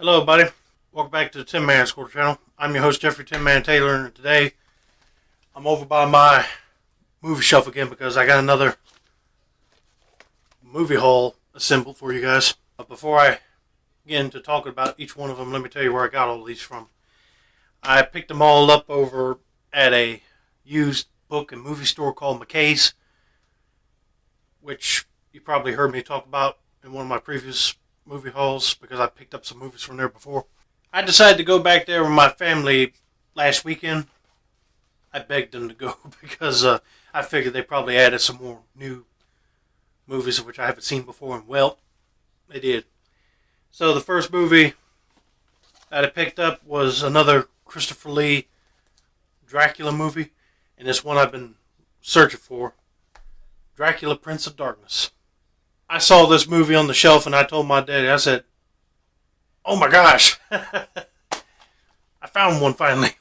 Hello, everybody. Welcome back to the Tinmans channel. I'm your host, Jeffrey Tinman Taylor, and today I'm over by my movie shelf again because I got another movie haul assembled for you guys. But before I get into talking about each one of them, let me tell you where I got all these from. I picked them all up over at a used book and movie store called McKay's, which you probably heard me talk about in one of my previous movie hauls because I picked up some movies from there before. I decided to go back there with my family last weekend. I begged them to go because I figured they probably added some more new movies which I haven't seen before, and well, they did. So the first movie that I picked up was another Christopher Lee Dracula movie, and it's one I've been searching for, Dracula Prince of Darkness. I saw this movie on the shelf and I told my daddy, I said, oh my gosh, I found one finally.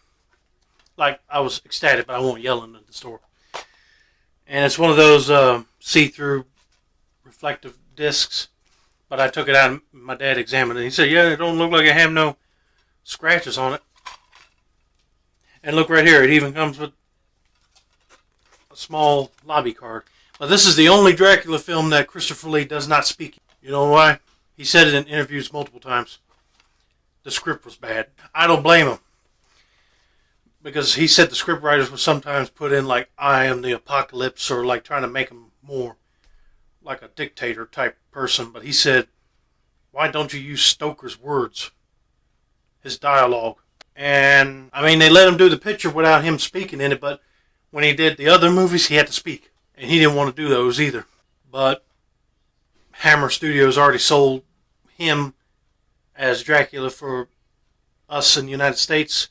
Like, I was ecstatic, but I won't yell at the store. And it's one of those see-through reflective discs. But I took it out and my dad examined it. He said, yeah, it don't look like it have no scratches on it. And look right here, it even comes with a small lobby card. But this is the only Dracula film that Christopher Lee does not speak. You know why? He said it in interviews multiple times. The script was bad. I don't blame him. Because he said the script writers would sometimes put in like, I am the apocalypse, or like trying to make him more like a dictator type person. But he said, why don't you use Stoker's words? His dialogue. And, I mean, they let him do the picture without him speaking in it, but when he did the other movies, he had to speak. And he didn't want to do those either. But Hammer Studios already sold him as Dracula for us in the United States.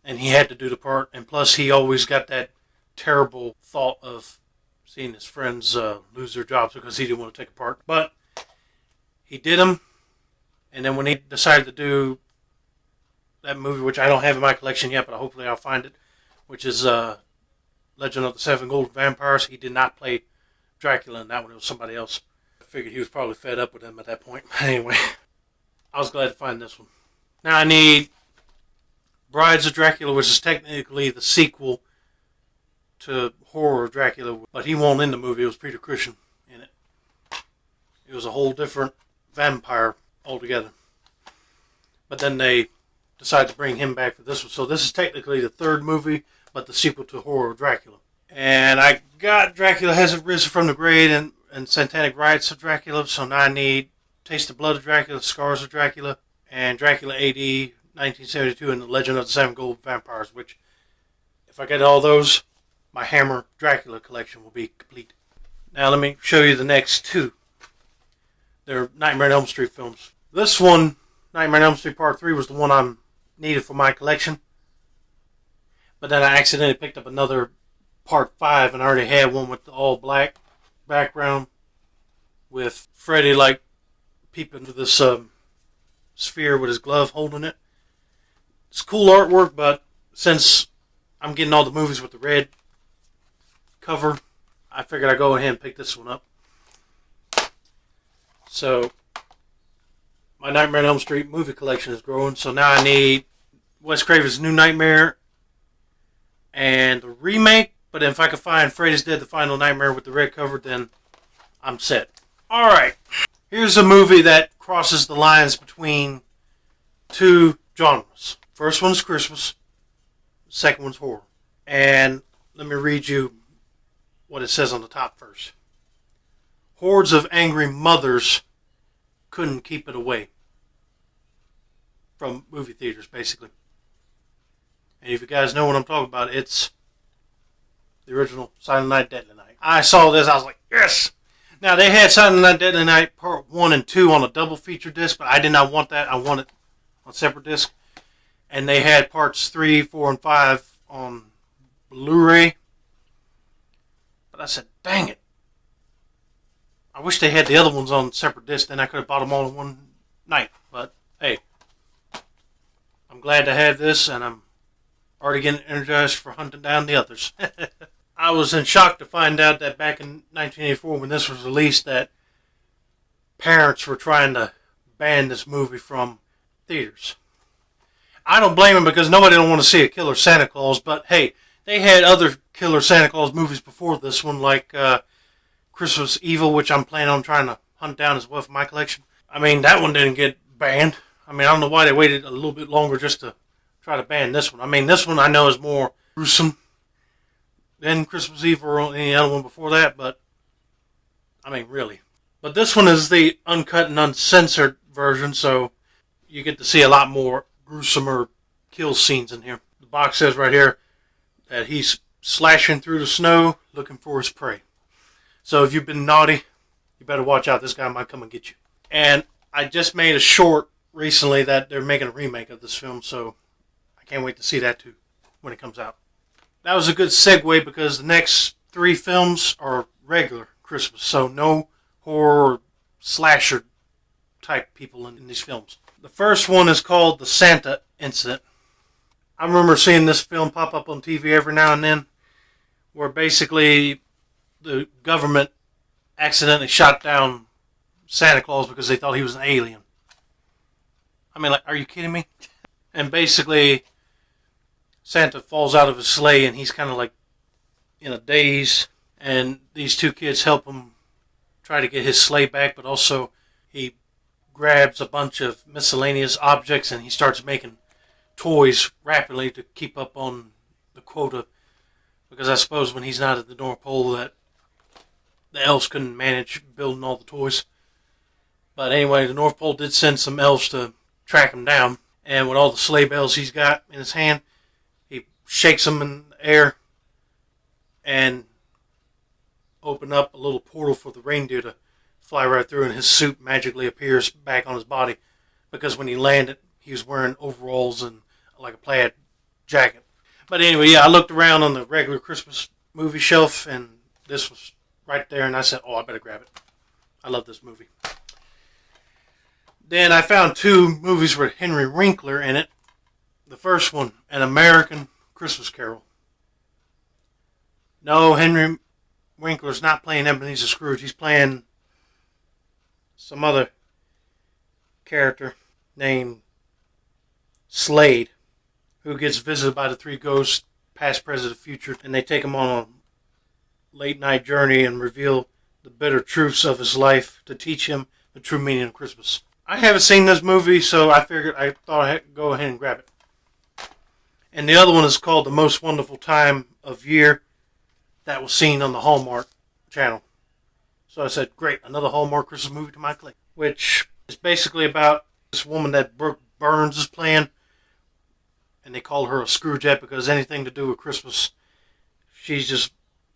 And he had to do the part. And plus, he always got that terrible thought of seeing his friends lose their jobs because he didn't want to take a part. But he did them. And then when he decided to do that movie, which I don't have in my collection yet, but hopefully I'll find it, which is Legend of the Seven Golden Vampires, he did not play Dracula in that one. It was somebody else. I figured he was probably fed up with him at that point. Anyway, I was glad to find this one. Now I need Brides of Dracula, which is technically the sequel to Horror of Dracula, but he won't in the movie. It was Peter Cushing in it. It was a whole different vampire altogether. But then they decided to bring him back for this one. So this is technically the third movie, but the sequel to Horror of Dracula. And I got Dracula Hasn't Risen from the Grave and Satanic Rites of Dracula, so now I need Taste the Blood of Dracula, Scars of Dracula, and Dracula AD 1972 and the Legend of the Seven Golden Vampires, which, if I get all those, my Hammer Dracula collection will be complete. Now let me show you the next two. They're Nightmare on Elm Street films. This one, Nightmare on Elm Street Part 3, was the one I needed for my collection. But then I accidentally picked up another Part 5, and I already had one with the all black background with Freddy like peeping through this sphere with his glove holding it. It's cool artwork, but since I'm getting all the movies with the red cover, I figured I'd go ahead and pick this one up. So my Nightmare on Elm Street movie collection is growing, so now I need Wes Craven's New Nightmare and the remake, but if I can find Freddy's Dead, the Final Nightmare with the red cover, then I'm set. Alright, here's a movie that crosses the lines between two genres. First one's Christmas, second one's horror. And let me read you what it says on the top first. Hordes of angry mothers couldn't keep it away from movie theaters, basically. And if you guys know what I'm talking about, it's the original Silent Night, Deadly Night. I saw this, I was like, yes! Now, they had Silent Night, Deadly Night Part 1 and 2 on a double feature disc, but I did not want that. I want it on separate disc. And they had Parts 3, 4, and 5 on Blu-ray. But I said, dang it. I wish they had the other ones on separate disc, then I could have bought them all in one night. But, hey, I'm glad to have this, and I'm already getting energized for hunting down the others. I was in shock to find out that back in 1984, when this was released, that parents were trying to ban this movie from theaters. I don't blame them because nobody don't want to see a killer Santa Claus, but hey, they had other killer Santa Claus movies before this one, like Christmas Evil, which I'm planning on trying to hunt down as well for my collection. I mean, that one didn't get banned. I mean, I don't know why they waited a little bit longer just to try to ban this one. I mean, this one I know is more gruesome than Christmas Evil or any other one before that, but I mean, really. But this one is the uncut and uncensored version, so you get to see a lot more gruesomer kill scenes in here. The box says right here that he's slashing through the snow looking for his prey. So if you've been naughty, you better watch out. This guy might come and get you. And I just made a short recently that they're making a remake of this film, so I can't wait to see that too when it comes out. That was a good segue because the next 3 films are regular Christmas, so no horror slasher type people in these films. The first one is called The Santa Incident. I remember seeing this film pop up on TV every now and then, where basically the government accidentally shot down Santa Claus because they thought he was an alien. I mean, like, are you kidding me? And basically, Santa falls out of his sleigh and he's kind of like in a daze, and these 2 kids help him try to get his sleigh back, but also he grabs a bunch of miscellaneous objects and he starts making toys rapidly to keep up on the quota, because I suppose when he's not at the North Pole that the elves couldn't manage building all the toys. But anyway, the North Pole did send some elves to track him down, and with all the sleigh bells he's got in his hand, he shakes them in the air and open up a little portal for the reindeer to fly right through, and his suit magically appears back on his body, because when he landed he was wearing overalls and like a plaid jacket. But anyway, yeah, I looked around on the regular Christmas movie shelf and this was right there, and I said, oh, I better grab it. I love this movie. Then I found 2 movies with Henry Winkler in it. The first one, An American Christmas Carol. No, Henry Winkler's not playing Ebenezer Scrooge. He's playing some other character named Slade, who gets visited by the 3 ghosts, past, present, and future, and they take him on a late-night journey and reveal the bitter truths of his life to teach him the true meaning of Christmas. I haven't seen this movie, so I thought I'd go ahead and grab it. And the other one is called The Most Wonderful Time of Year, that was seen on the Hallmark channel. So I said, great, another Hallmark Christmas movie to my collection, which is basically about this woman that Brooke Burns is playing, and they call her a Scroogette because anything to do with Christmas, she's just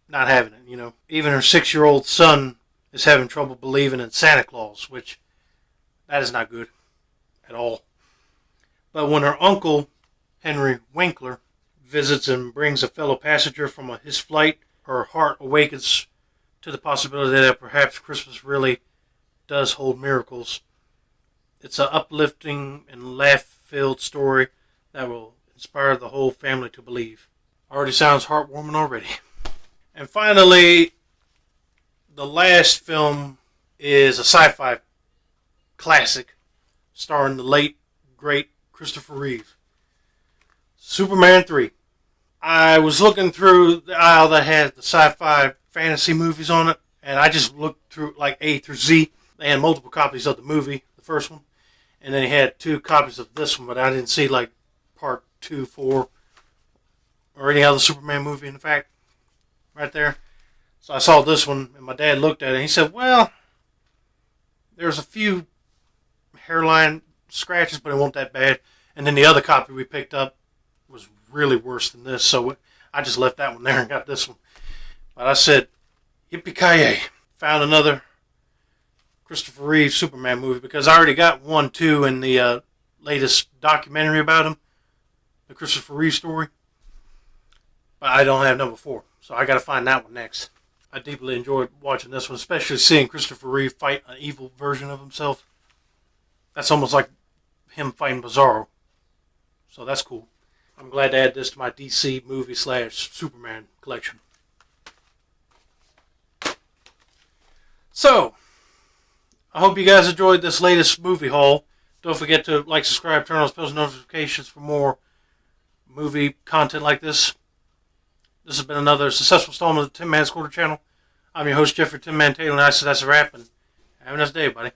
not having it, you know. Even her 6-year-old son is having trouble believing in Santa Claus, which that is not good at all. But when her uncle, Henry Winkler, visits and brings a fellow passenger from his flight, her heart awakens to the possibility that perhaps Christmas really does hold miracles. It's an uplifting and laugh-filled story that will inspire the whole family to believe. Already sounds heartwarming already. And finally, the last film is a sci-fi classic starring the late, great Christopher Reeve. Superman 3. I was looking through the aisle that had the sci-fi fantasy movies on it, and I just looked through like A through Z. They had multiple copies of the movie, the first one, and then they had 2 copies of this one, but I didn't see like part 2, 4, or any other Superman movie, in fact, right there. So I saw this one, and my dad looked at it, and he said, well, there's a few hairline scratches, but it wasn't that bad. And then the other copy we picked up was really worse than this, so I just left that one there and got this one. But I said, yippee-ki-yay. Found another Christopher Reeve Superman movie, because I already got 1, 2 in the latest documentary about him, the Christopher Reeve story. But I don't have number 4, so I got to find that one next. I deeply enjoyed watching this one, especially seeing Christopher Reeve fight an evil version of himself. That's almost like him fighting Bizarro. So that's cool. I'm glad to add this to my DC movie / Superman collection. So, I hope you guys enjoyed this latest movie haul Don't forget to like, subscribe, turn on those post notifications for more movie content like this. This has been another successful installment of the Tinmans Quarter Channel. I'm your host, Jeffrey Tinman Taylor, and I said that's a wrap, and have a nice day, buddy.